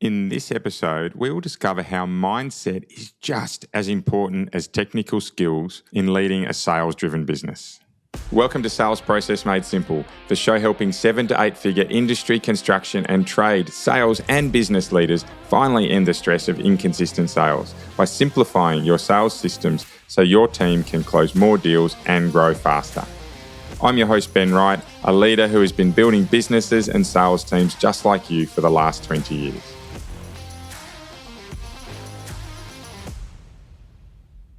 In this episode, we will discover how mindset is just as important as technical skills in leading a sales-driven business. Welcome to Sales Process Made Simple, the show helping 7 to 8 figure industry, construction and trade, sales and business leaders finally end the stress of inconsistent sales by simplifying your sales systems so your team can close more deals and grow faster. I'm your host, Ben Wright, a leader who has been building businesses and sales teams just like you for the last 20 years.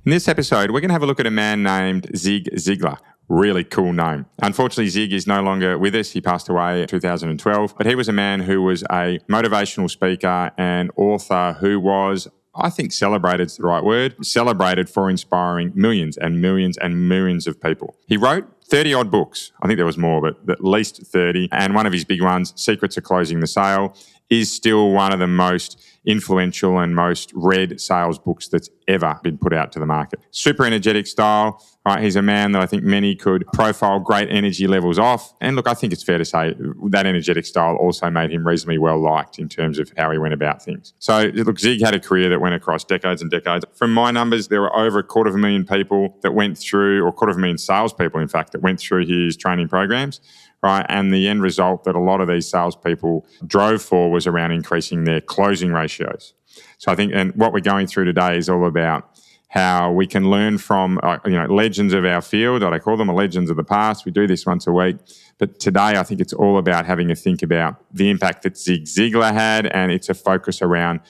In this episode, we're going to have a look at a man named Zig Ziglar. Really cool name. Unfortunately, Zig is no longer with us. He passed away in 2012, but he was a man who was a motivational speaker and author who was, I think celebrated is the right word, celebrated for inspiring millions and millions and millions of people. He wrote 30 odd books. I think there was more, but at least 30. And one of his big ones, Secrets of Closing the Sale, is still one of the most influential and most read sales books that's ever been put out to the market. Super energetic style. Right? He's a man that I think many could profile great energy levels off. And look, I think it's fair to say that energetic style also made him reasonably well liked in terms of how he went about things. So look, Zig had a career that went across decades and decades. From my numbers, there were over 250,000 people that went through, or 250,000 salespeople, in fact, that went through his training programs. Right, and the end result that a lot of these salespeople drove for was around increasing their closing ratios. So I think, and what we're going through today is all about how we can learn from, legends of our field. I call them legends of the past. We do this once a week, but today I think it's all about having a think about the impact that Zig Ziglar had, and it's a focus around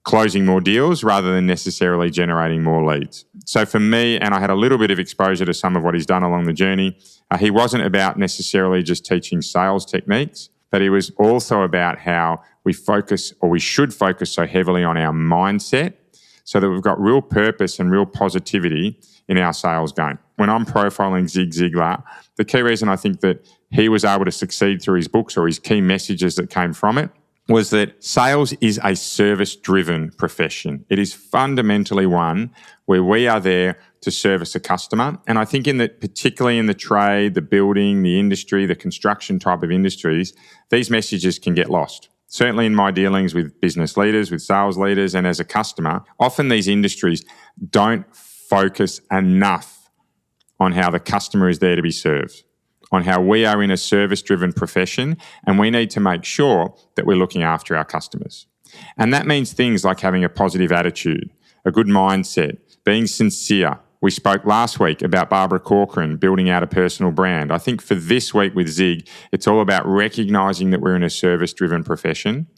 closing more deals rather than necessarily generating more leads. So for me, and I had a little bit of exposure to some of what he's done along the journey, he wasn't about necessarily just teaching sales techniques, but he was also about how we focus, or we should focus so heavily on our mindset so that we've got real purpose and real positivity in our sales game. When I'm profiling Zig Ziglar, the key reason I think that he was able to succeed through his books, or his key messages that came from it, was that sales is a service-driven profession. It is fundamentally one where we are there to service a customer. And I think particularly in the trade, the building, the industry, the construction type of industries, these messages can get lost. Certainly in my dealings with business leaders, with sales leaders, and as a customer, often these industries don't focus enough on how the customer is there to be served, on how we are in a service-driven profession, and we need to make sure that we're looking after our customers. And that means things like having a positive attitude, a good mindset, being sincere. We spoke last week about Barbara Corcoran building out a personal brand. I think for this week with Zig, it's all about recognising that we're in a service-driven profession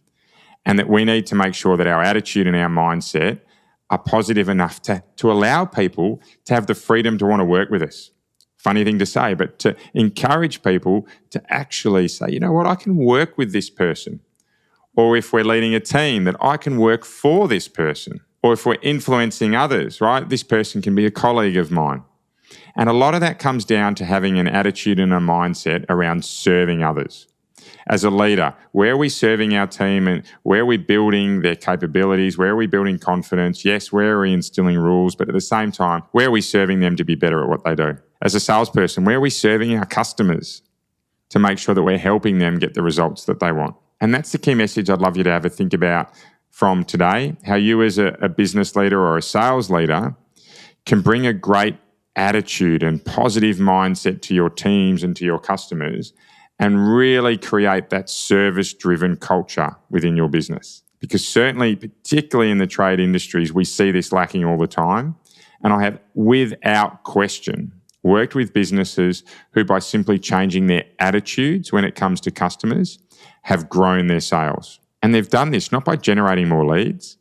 and that we need to make sure that our attitude and our mindset are positive enough to allow people to have the freedom to want to work with us. Funny thing to say, but to encourage people to actually say, you know what, I can work with this person. Or if we're leading a team, that I can work for this person. Or if we're influencing others, right, this person can be a colleague of mine. And a lot of that comes down to having an attitude and a mindset around serving others. As a leader, where are we serving our team, and where are we building their capabilities? Where are we building confidence? Yes, where are we instilling rules? But at the same time, where are we serving them to be better at what they do? As a salesperson, where are we serving our customers to make sure that we're helping them get the results that they want? And that's the key message I'd love you to have a think about from today, how you as a business leader or a sales leader can bring a great attitude and positive mindset to your teams and to your customers and really create that service-driven culture within your business. Because certainly, particularly in the trade industries, we see this lacking all the time. And I have, without question, worked with businesses who, by simply changing their attitudes when it comes to customers, have grown their sales. And they've done this not by generating more leads,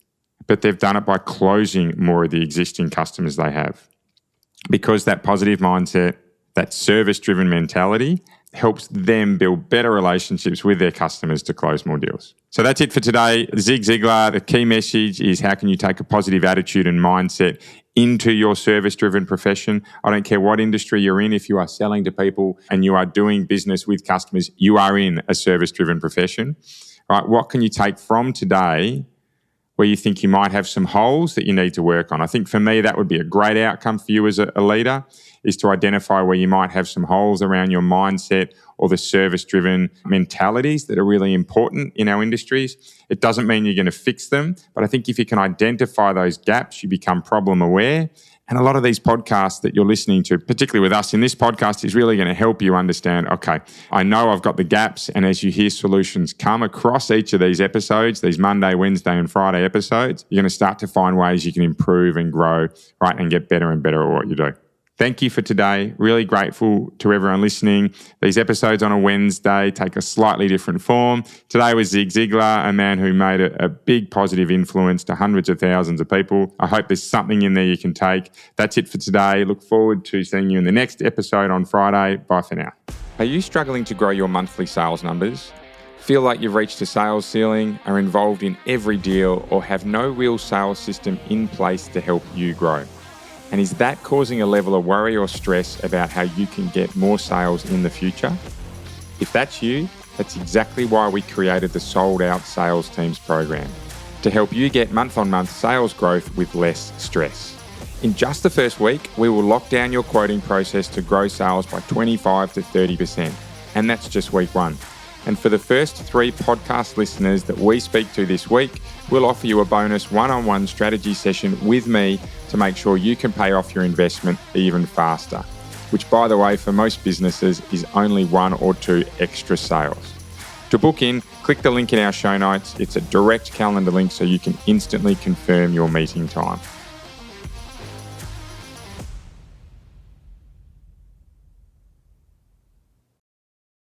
but they've done it by closing more of the existing customers they have. Because that positive mindset, that service-driven mentality, helps them build better relationships with their customers to close more deals. So that's it for today. Zig Ziglar, the key message is how can you take a positive attitude and mindset into your service-driven profession. I don't care what industry you're in. If you are selling to people and you are doing business with customers, you are in a service-driven profession. Right? What can you take from today where you think you might have some holes that you need to work on. I think for me, that would be a great outcome for you as a leader, is to identify where you might have some holes around your mindset or the service-driven mentalities that are really important in our industries. It doesn't mean you're going to fix them, but I think if you can identify those gaps, you become problem aware. And a lot of these podcasts that you're listening to, particularly with us in this podcast, is really going to help you understand, okay, I know I've got the gaps, and as you hear solutions come across each of these episodes, these Monday, Wednesday and Friday episodes, you're going to start to find ways you can improve and grow, right, and get better and better at what you do. Thank you for today. Really grateful to everyone listening. These episodes on a Wednesday take a slightly different form. Today was Zig Ziglar, a man who made a big positive influence to hundreds of thousands of people. I hope there's something in there you can take. That's it for today. Look forward to seeing you in the next episode on Friday. Bye for now. Are you struggling to grow your monthly sales numbers? Feel like you've reached a sales ceiling, are involved in every deal, or have no real sales system in place to help you grow? And is that causing a level of worry or stress about how you can get more sales in the future? If that's you, that's exactly why we created the Sold Out Sales Teams program, to help you get month-on-month sales growth with less stress. In just the first week, we will lock down your quoting process to grow sales by 25 to 30%. And that's just week one. And for the first 3 podcast listeners that we speak to this week, we'll offer you a bonus one-on-one strategy session with me to make sure you can pay off your investment even faster, which, by the way, for most businesses is only 1 or 2 extra sales. To book in, click the link in our show notes. It's a direct calendar link so you can instantly confirm your meeting time.